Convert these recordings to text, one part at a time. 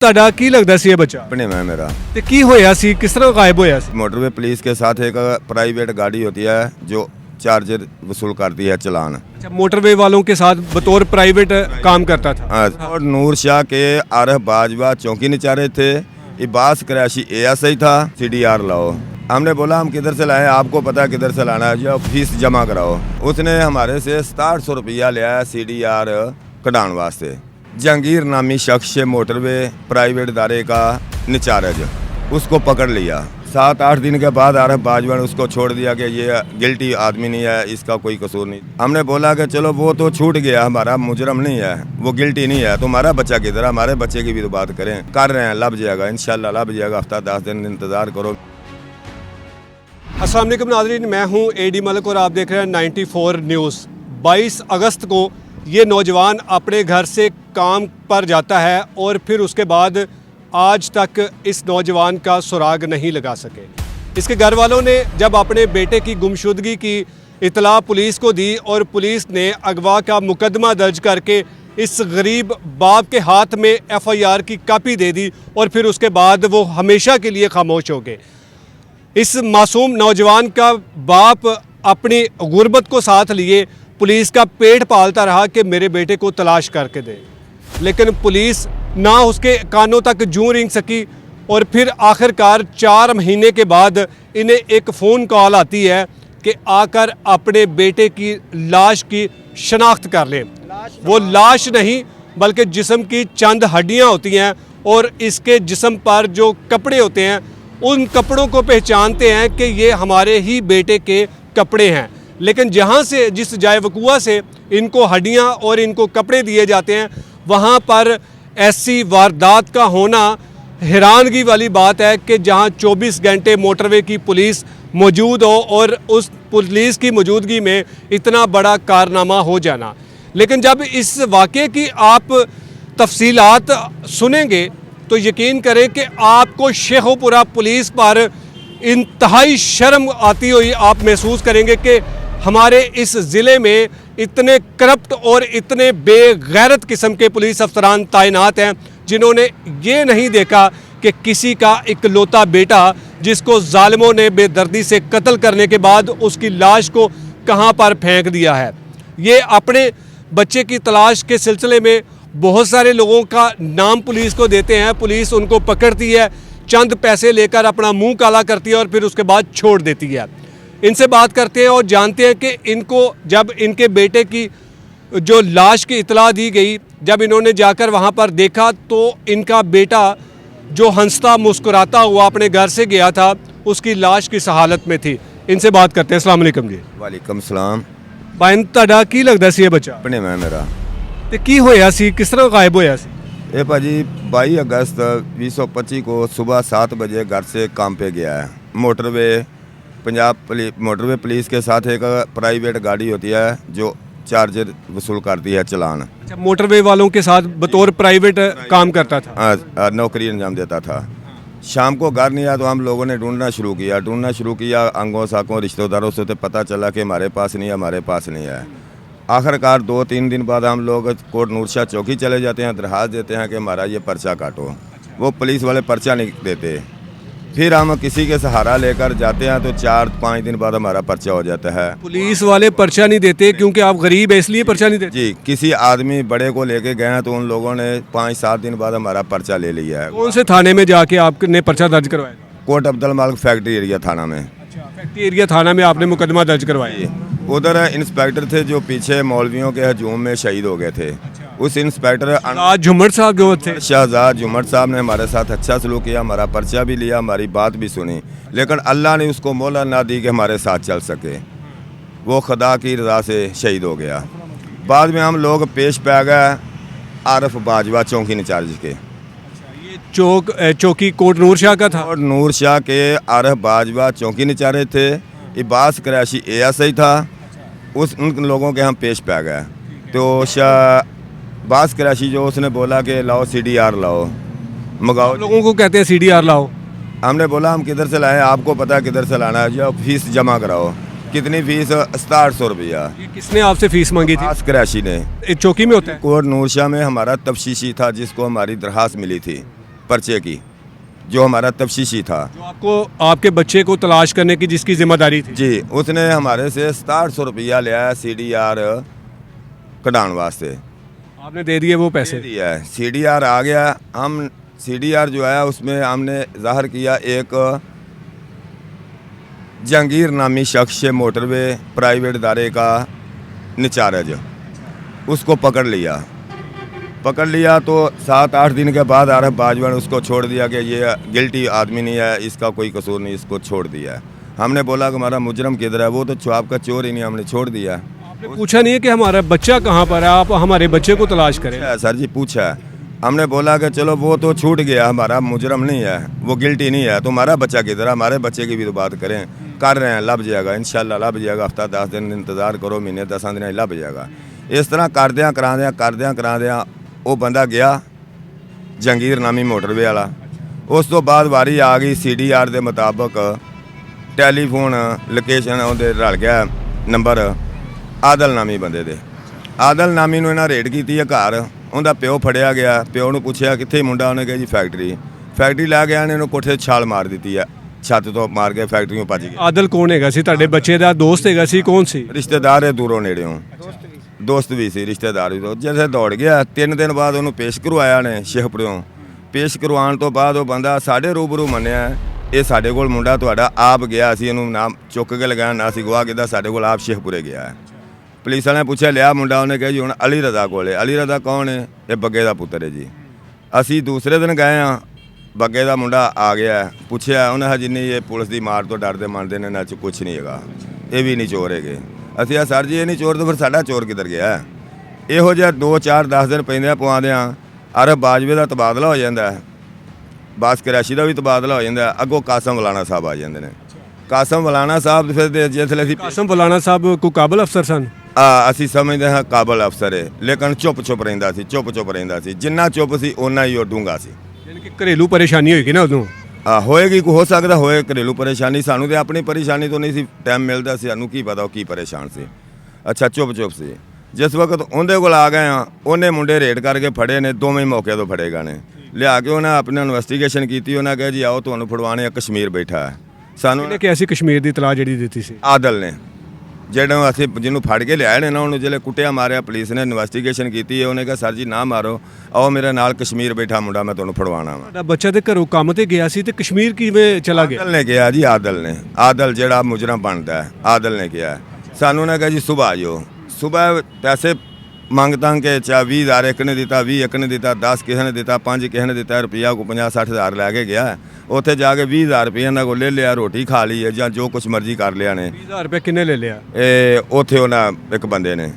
ਤੁਹਾਡਾ ਕੀ ਲੱਗਦਾ ਸੀ ਇਹ ਬੱਚਾ अपने में मेरा ਤੇ ਕੀ ਹੋਇਆ ਸੀ ਕਿਸ ਤਰ੍ਹਾਂ ਗਾਇਬ ਹੋਇਆ ਸੀ मोटरवे पुलिस के साथ एक प्राइवेट गाड़ी होती है जो चार्जर वसूल करती है चालान। अच्छा मोटरवे वालों के साथ बतौर प्राइवेट काम करता था। और नूर शाह के आरफ बाजवा चौकी निचारे थे, इबास क्रैशी ASI था, CDR लाओ। हमने बोला हम किधर से लाए, आपको पता है किधर से लाना है, जो फीस जमा कराओ। उसने हमारे से 6700 रुपया लिया है CDR कढ़ाने वास्ते। जहांगीर नामी शख्स मोटरवे प्राइवेट इदारे का इंचार्ज, उसको पकड़ लिया। 7-8 दिन के बाद आरफ बाजवा ने उसको छोड़ दिया कि ये गिल्टी आदमी नहीं है, इसका कोई कसूर नहीं। हमने बोला कि चलो वो तो छूट गया, हमारा मुजरम नहीं है, वो गिल्टी नहीं है, तुम्हारा बच्चा किधर है, हमारे बच्चे की भी तो बात करें। कर रहे हैं, लब जाएगा इंशाल्लाह, लब जाएगा। हफ्ता 10 दिन इंतज़ार करो। अस्सलाम वालेकुम नाज़रीन, मैं हूं AD मलिक और आप देख रहे हैं 94 न्यूज़। 22 अगस्त को ये नौजवान अपने घर से काम पर जाता है और फिर उसके बाद आज तक इस नौजवान का सुराग नहीं लगा सके। इसके घर वालों ने जब अपने बेटे की गुमशुदगी की इतला पुलिस को दी और पुलिस ने अगवा का मुकदमा दर्ज करके इस गरीब बाप के हाथ में FIR की कापी दे दी और फिर उसके बाद वो हमेशा के लिए खामोश हो गए। इस मासूम नौजवान का बाप अपनी गुर्बत को साथ लिए पुलिस का पेट पालता रहा कि मेरे बेटे को तलाश करके दे, लेकिन पुलिस ना उसके कानों तक जूं रेंग सकी और फिर आखिरकार 4 महीने के बाद इन्हें एक फ़ोन कॉल आती है कि आकर अपने बेटे की लाश की शनाख्त कर लें। वो लाश नहीं बल्कि जिस्म की चंद हड्डियां होती हैं और इसके जिस्म पर जो कपड़े होते हैं उन कपड़ों को पहचानते हैं कि ये हमारे ही बेटे के कपड़े हैं। लेकिन जहाँ से जिस जाए वकुआ से इनको हड्डियाँ और इनको कपड़े दिए जाते हैं वहाँ पर ऐसी वारदात का होना हैरानगी वाली बात है कि जहाँ 24 घंटे मोटरवे की पुलिस मौजूद हो और उस पुलिस की मौजूदगी में इतना बड़ा कारनामा हो जाना। लेकिन जब इस वाक़े की आप तफसीलात सुनेंगे तो यकीन करें कि आपको शेखोपुरा पुलिस पर इंतहाई शर्म आती हुई आप महसूस करेंगे कि हमारे इस ज़िले में इतने करप्ट और इतने बेगैरत किस्म के पुलिस अफसरान तैनात हैं जिन्होंने ये नहीं देखा कि किसी का इकलौता बेटा जिसको जालिमों ने बेदर्दी से कत्ल करने के बाद उसकी लाश को कहाँ पर फेंक दिया है। ये अपने बच्चे की तलाश के सिलसिले में बहुत सारे लोगों का नाम पुलिस को देते हैं, पुलिस उनको पकड़ती है, चंद पैसे लेकर अपना मुंह काला करती है और फिर उसके बाद छोड़ देती है। इनसे बात करते हैं और जानते हैं कि इनको जब इनके बेटे की जो लाश की इतला दी गई, जब इन्होंने जाकर वहां पर देखा तो इनका बेटा जो हंसता मुस्कुराता हुआ अपने घर से गया था उसकी लाश किस हालत में थी। इनसे बात करते हैं। अस्सलाम वालेकुम जी। वालेकुम सलाम। भाई ਤੁਹਾਡਾ ਕੀ ਲੱਗਦਾ ਸੀ ਇਹ ਬੱਚਾ अपने में मेरा ਤੇ ਕੀ ਹੋਇਆ ਸੀ ਕਿਸ ਤਰ੍ਹਾਂ ਗਾਇਬ ਹੋਇਆ ਸੀ? ये भाजी 22 अगस्त 2025 को सुबह 7 बजे घर से काम पे गया है। मोटरवे पुलिस के साथ एक प्राइवेट गाड़ी होती है जो चार्जर वसूल करती है चालान। अच्छा मोटरवे वालों के साथ बतौर प्राइवेट काम करता था। नौकरी अंजाम देता था। शाम को घर नहीं आया तो हम लोगों ने ढूंढना शुरू किया। अंगों साकों रिश्तेदारों से तो पता चला कि हमारे पास नहीं है। आखिरकार 2-3 दिन बाद हम लोग कोट नूर शाह चौकी चले जाते हैं, दरखास्त देते हैं कि हमारा ये पर्चा काटो। वो पुलिस वाले पर्चा नहीं देते। फिर हम किसी के सहारा लेकर जाते हैं तो 4-5 दिन बाद हमारा पर्चा हो जाता है। पुलिस वाले पर्चा नहीं देते क्योंकि आप गरीब है इसलिए पर्चा नहीं देते? जी, किसी आदमी बड़े को लेके गए हैं तो उन लोगों ने 5-7 दिन बाद हमारा पर्चा ले लिया है। कौन से थाने में जाके आपने पर्चा दर्ज करवाया? कोट अब्दुल मालिक फैक्ट्री एरिया थाना में। अच्छा फैक्ट्री एरिया थाना में आपने मुकदमा दर्ज करवाया? उधर इंस्पेक्टर थे जो पीछे मौलवियों के हजूम में शहीद हो गए थे। उस इंस्पेक्टर झुमर साहब जो थे, शहजाद झुमर साहब ने हमारे साथ अच्छा सलूक किया, हमारा पर्चा भी लिया, हमारी बात भी सुनी, लेकिन अल्लाह ने उसको मोहलत ना दी कि हमारे साथ चल सके। वो खुदा की रज़ा से शहीद हो गया। बाद में हम लोग पेश पै गए आरफ बाजवा चौकी इंचार्ज के। ये चौकी कोट नूर शाह का था? और नूर शाह के आरफ बाजवा चौकी इंचार्ज थे, इबास क्रैशी ASI था। उन लोगों के हम पेश पै गए तो बास कराशी जो उसने बोला कि लाओ CDR लाओ, मंगाओ। लोगों को कहते हैं CDR लाओ। हमने बोला हम किधर से लाएं, आपको पता है किधर से लाना है, जो फीस जमा कराओ। कितनी फीस? 6700 रुपया। किसने आपसे फीस मांगी थी? बास कराशी ने। चौकी में होता है? कोट नूर शाह में हमारा तफ्शीशी था जिसको हमारी दरखास्त मिली थी। पर्चे की, जो हमारा तफ्शीशी था। जो आपको आपके बच्चे को तलाश करने की जिसकी जिम्मेदारी थी। जी, उसने हमारे से 6700 रुपया लिया है CDR कढ़ाने वास्ते। आपने दे दिए वो दे पैसे। दिया है, CDR आ गया। हम CDR जो है उसमें हमने ज़ाहिर किया एक जहांगीर नामी शख्स है मोटरवे प्राइवेट इदारे का इंचार्ज, उसको पकड़ लिया तो 7-8 दिन के बाद आरफ बाजवा ने उसको छोड़ दिया कि ये गिल्टी आदमी नहीं है, इसका कोई कसूर नहीं, इसको छोड़ दिया है। हमने बोला कि हमारा मुजरम किधर है, वो तो आपका चोर ही नहीं, हमने छोड़ दिया। आपने पूछा नहीं है कि हमारा बच्चा कहाँ पर है, आप हमारे बच्चे को तलाश करें। पूछा है सर जी, पूछा है। हमने बोला कि चलो वो तो छूट गया, हमारा मुजरम नहीं है, वो गिल्टी नहीं है, तो हमारा बच्चा किधर है, हमारे बच्चे की भी तो बात करें। कर रहे हैं, लभ जाएगा इंशाल्लाह, लभ जाएगा। हफ्ता 10 दिन इंतज़ार करो, महीने 10 दिन लभ जाएगा। इस तरह करद्या कराद्या वो बंदा गया जहांगीर नामी मोटरवे वाला। उस तो बाद वारी आ गई CDR के मुताबिक टैलीफोन लोकेशन ਉਹਦੇ रल गया नंबर आदल नामी बंदे दे। आदल नामी ਨੂੰ ਇਹਨਾਂ ਰੇਡ ਕੀਤੀ ਹੈ ਘਰ, ਉਹਦਾ ਪਿਓ ਫੜਿਆ ਗਿਆ। ਪਿਓ ਨੂੰ ਪੁੱਛਿਆ ਕਿੱਥੇ ਮੁੰਡਾ, ਉਹਨੇ ਕਿਹਾ ਜੀ ਫੈਕਟਰੀ ਲੈ ਗਿਆ ਨੇ, ਇਹਨੂੰ ਕੋਠੇ ਛਾਲ ਮਾਰ ਦਿੱਤੀ ਹੈ, ਛੱਤ ਤੋਂ ਮਾਰ ਕੇ ਫੈਕਟਰੀੋਂ ਭੱਜ ਗਿਆ। ਆਦਲ ਕੌਣ ਹੈਗਾ ਸੀ ਤੁਹਾਡੇ ਬੱਚੇ ਦਾ ਦੋਸਤ ਹੈਗਾ ਸੀ, ਕੌਣ ਸੀ? ਰਿਸ਼ਤੇਦਾਰ ਹੈ ਦੂਰੋਂ ਨੇੜਿਓਂ, ਦੋਸਤ ਵੀ ਸੀ, ਰਿਸ਼ਤੇਦਾਰ ਵੀ। ਜਦੋਂ ਦੌੜ ਗਿਆ 3 ਦਿਨ ਬਾਅਦ ਉਹਨੂੰ ਪੇਸ਼ ਕਰਵਾਇਆ ਨੇ ਸ਼ੇਖਪੁਰਿਓਂ। ਪੇਸ਼ ਕਰਵਾਉਣ ਤੋਂ ਬਾਅਦ ਉਹ ਬੰਦਾ ਸਾਡੇ ਰੂਬਰੂ ਮੰਨਿਆ ਇਹ ਸਾਡੇ ਕੋਲ ਮੁੰਡਾ ਤੁਹਾਡਾ ਆਪ ਗਿਆ ਸੀ, ਇਹਨੂੰ ਨਾਮ ਚੁੱਕ ਕੇ ਲਗਾਇਆ ਨਾ ਸੀ ਗਵਾਹ ਕਿਦਾ, ਸਾਡੇ ਕੋਲ ਆਪ ਸ਼ੇਖਪੁਰੇ ਗਿਆ ਹੈ। ਪੁਲਿਸ ਵਾਲਿਆਂ ਨੇ ਪੁੱਛਿਆ ਲਿਆ ਮੁੰਡਾ, ਉਹਨੇ ਕਿਹਾ ਜੀ ਹੁਣ ਅਲੀ ਰਜ਼ਾ ਕੋਲ ਹੈ। ਅਲੀ ਰਜ਼ਾ ਕੌਣ ਹੈ? ਇਹ ਬੱਗੇ ਦਾ ਪੁੱਤਰ ਹੈ ਜੀ। ਅਸੀਂ ਦੂਸਰੇ ਦਿਨ ਗਏ ਹਾਂ, ਬੱਗੇ ਦਾ ਮੁੰਡਾ ਆ ਗਿਆ, ਪੁੱਛਿਆ ਉਹਨੇ ਹਜੇ ਨਹੀਂ, ਇਹ ਪੁਲਿਸ ਦੀ ਮਾਰ ਤੋਂ ਡਰਦੇ ਮੰਨਦੇ ਨੇ, ਇਹਨਾਂ 'ਚ ਕੁਛ ਨਹੀਂ ਹੈਗਾ, ਇਹ ਵੀ ਨਹੀਂ ਚੋਰ ਹੈਗੇ। ਅਸੀਂ ਆ ਸਰ ਜੀ ਇਹ ਨਹੀਂ ਚੋਰ, ਤਾਂ ਫਿਰ ਸਾਡਾ ਚੋਰ ਕਿੱਧਰ ਗਿਆ? ਇਹੋ ਜਿਹਾ 2-4-10 ਦਿਨ ਪੈਂਦਿਆਂ ਪਵਾਉਂਦਿਆਂ ਅਰਬ ਬਾਜਵੇ ਦਾ ਤਬਾਦਲਾ ਹੋ ਜਾਂਦਾ, ਬਾਸ ਕਰੈਸ਼ੀ ਦਾ ਵੀ ਤਬਾਦਲਾ ਹੋ ਜਾਂਦਾ, ਅੱਗੋਂ ਕਾਸਮ ਵਲਾਣਾ ਸਾਹਿਬ ਆ ਜਾਂਦੇ ਨੇ। ਕਾਸਮ ਵਲਾਣਾ ਸਾਹਿਬ ਫਿਰ ਜਿਸਲੇ ਅਸੀਂ ਕਾਸਮ ਵਲਾਣਾ ਸਾਹਿਬ ਕੋਈ ਕਾਬਲ ਅਫਸਰ ਸਨ? ਅਸੀਂ ਸਮਝਦੇ ਹਾਂ ਕਾਬਲ ਅਫਸਰ ਹੈ, ਲੇਕਿਨ ਚੁੱਪ ਰਹਿੰਦਾ ਸੀ। ਜਿੰਨਾ ਚੁੱਪ ਸੀ ਓਨਾ ਹੀ ਉਹ ਡੂੰਘਾ ਸੀ। ਯਾਨੀ ਕਿ ਘਰੇਲੂ ਪਰੇਸ਼ਾਨੀ ਹੋਏਗੀ ਨਾ ਉਦੋਂ। ਹੋਏਗੀ, ਹੋ ਸਕਦਾ ਹੋਏ ਘਰੇਲੂ ਪਰੇਸ਼ਾਨੀ। ਸਾਨੂੰ ਤੇ ਆਪਣੀ ਪਰੇਸ਼ਾਨੀ ਤੋਂ ਨਹੀਂ ਸੀ ਟਾਈਮ ਮਿਲਦਾ ਸੀ, ਸਾਨੂੰ ਕੀ ਪਤਾ ਉਹ ਕੀ ਪਰੇਸ਼ਾਨ ਸੀ। ਅੱਛਾ ਚੁੱਪ ਸੀ। ਜਿਸ ਵਕਤ ਉਹਦੇ ਕੋਲ ਆ ਗਏ ਆ, ਉਹਨੇ ਮੁੰਡੇ ਰੇਡ ਕਰਕੇ ਫੜੇ ਨੇ, ਦੋਵੇਂ ਮੌਕੇ ਤੋਂ ਫੜੇ ਗਏ ਨੇ। ਲਿਆ ਕੇ ਉਹਨਾਂ ਆਪਣੀ ਇਨਵੈਸਟੀਗੇਸ਼ਨ ਕੀਤੀ, ਉਹਨਾਂ ਕਿਹਾ ਜੀ ਆਓ ਤੁਹਾਨੂੰ ਫੜਵਾਣੇ, ਕਸ਼ਮੀਰ ਬੈਠਾ ਹੈ। ਸਾਨੂੰ ਕਿਹਨੇ ਕਿਹਾ ਸੀ ਕਸ਼ਮੀਰ ਦੀ ਤਲਾਹ ਜਿਹੜੀ ਦਿੱਤੀ ਸੀ? ਆਦਲ ਨੇ, ਜਿਹੜਾ ਅਸੀਂ ਜਿਹਨੂੰ ਫੜ ਕੇ ਲਿਆਏ ਨੇ ਨਾ, ਉਹਨੂੰ ਜਿਹੜੇ ਕੁੱਟਿਆ ਮਾਰਿਆ, ਪੁਲਿਸ ਨੇ ਇਨਵੈਸਟੀਗੇਸ਼ਨ ਕੀਤੀ ਹੈ। ਉਹਨੇ ਕਿਹਾ ਸਰ ਜੀ ਨਾ ਮਾਰੋ, ਆਓ ਮੇਰੇ ਨਾਲ, ਕਸ਼ਮੀਰ ਬੈਠਾ ਮੁੰਡਾ, ਮੈਂ ਤੁਹਾਨੂੰ ਫੜਵਾਉਣਾ ਵਾ। ਤੁਹਾਡਾ ਬੱਚਾ ਤੇ ਘਰੋਂ ਕੰਮ ਤੇ ਗਿਆ ਸੀ ਤੇ ਕਸ਼ਮੀਰ ਕਿਵੇਂ ਚਲਾ ਗਿਆ? ਆਦਲ ਨੇ ਕਿਹਾ ਜੀ, ਆਦਲ ਜਿਹੜਾ ਮੁਜਰਮ ਬਣਦਾ ਹੈ, ਆਦਲ ਨੇ ਕਿਹਾ। ਸਾਨੂੰ ਨੇ ਕਿਹਾ ਜੀ ਸੁਬਹ ਆਇਓ। ਸੁਬਹ ਪੈਸੇ ਮੰਗ ਕੇ 20,000 ਇੱਕ ਨੇ ਦਿੱਤਾ, 20 ਇੱਕ ਨੇ ਦਿੱਤਾ, 10 ਕਿਸੇ ਨੇ ਦਿੱਤਾ, 5 ਕਿਸੇ ਨੇ ਦਿੱਤਾ, ਰੁਪਈਆ ਕੋ 50-60 ਹਜ਼ਾਰ ਲੈ ਕੇ ਗਿਆ। ਉੱਥੇ ਜਾ ਕੇ 20,000 ਰੁਪਏ ਇਹਨਾਂ ਕੋਲ ਲੈ ਲਿਆ, ਰੋਟੀ ਖਾ ਲਈ ਹੈ ਜਾਂ ਜੋ ਕੁਛ ਮਰਜ਼ੀ ਕਰ ਲਿਆ ਨੇ। 20,000 ਰੁਪਏ ਕਿੰਨੇ ਲੈ ਲਿਆ? ਇਹ ਉੱਥੇ ਉਹਨਾਂ ਇੱਕ ਬੰਦੇ ਨੇ,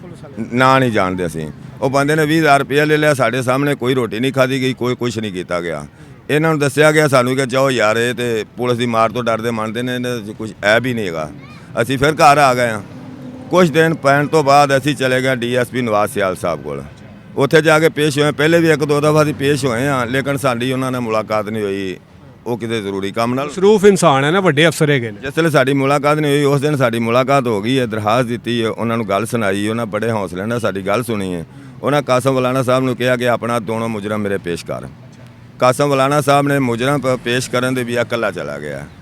ਨਾਂ ਨਹੀਂ ਜਾਣਦੇ ਅਸੀਂ, ਉਹ ਬੰਦੇ ਨੇ 20,000 ਰੁਪਏ ਲੈ ਲਿਆ। ਸਾਡੇ ਸਾਹਮਣੇ ਕੋਈ ਰੋਟੀ ਨਹੀਂ ਖਾਧੀ ਗਈ, ਕੋਈ ਕੁਛ ਨਹੀਂ ਕੀਤਾ ਗਿਆ। ਇਹਨਾਂ ਨੂੰ ਦੱਸਿਆ ਗਿਆ ਸਾਨੂੰ ਕਿ ਜਾਓ ਯਾਰ, ਇਹ ਤੇ ਪੁਲਿਸ ਦੀ ਮਾਰ ਤੋਂ ਡਰਦੇ ਮੰਨਦੇ ਨੇ, ਇਹਨਾਂ 'ਚ ਕੁਛ ਐਬ ਹੀ ਨਹੀਂ ਹੈਗਾ। ਅਸੀਂ ਫਿਰ ਘਰ ਆ ਗਏ ਹਾਂ। ਕੁਛ ਦਿਨ ਪੈਣ ਤੋਂ ਬਾਅਦ ਅਸੀਂ ਚਲੇ ਗਏ DSP ਨਵਾਜ਼ ਸਿਆਲ ਸਾਹਿਬ ਕੋਲ। ਉੱਥੇ ਜਾ ਕੇ ਪੇਸ਼ ਹੋਏ, ਪਹਿਲੇ ਵੀ 1-2 ਦਫਾ ਅਸੀਂ ਪੇਸ਼ ਹੋਏ ਹਾਂ, ਲੇਕਿਨ ਸਾਡੀ ਉਹਨਾਂ ਨਾਲ ਮੁਲਾਕਾਤ ਨਹੀਂ ਹੋਈ। ਉਹ ਕਿਤੇ ਜ਼ਰੂਰੀ ਕੰਮ ਨਾਲ ਸਰੂਫ ਇਨਸਾਨ ਹੈ ਨਾ, ਵੱਡੇ ਅਫਸਰ ਹੈਗੇ ਨੇ। ਜਿਸ ਵੇਲੇ ਸਾਡੀ ਮੁਲਾਕਾਤ ਨਹੀਂ ਹੋਈ, ਉਸ ਦਿਨ ਸਾਡੀ ਮੁਲਾਕਾਤ ਹੋ ਗਈ ਹੈ, ਦਰਖਾਸਤ ਦਿੱਤੀ ਹੈ, ਉਹਨਾਂ ਨੂੰ ਗੱਲ ਸੁਣਾਈ, ਉਹਨਾਂ ਬੜੇ ਹੌਸਲੇ ਨਾਲ ਸਾਡੀ ਗੱਲ ਸੁਣੀ ਹੈ। ਉਹਨਾਂ ਕਾਸਮ ਵਲਾਣਾ ਸਾਹਿਬ ਨੂੰ ਕਿਹਾ ਕਿ ਆਪਣਾ ਦੋਨੋਂ ਮੁਜਰਮ ਮੇਰੇ ਪੇਸ਼ ਕਰ। ਕਾਸਮ ਵਲਾਣਾ ਸਾਹਿਬ ਨੇ ਮੁਜਰਮ ਪੇਸ਼ ਕਰਨ ਦੇ ਵੀ ਇਕੱਲਾ ਚਲਾ ਗਿਆ।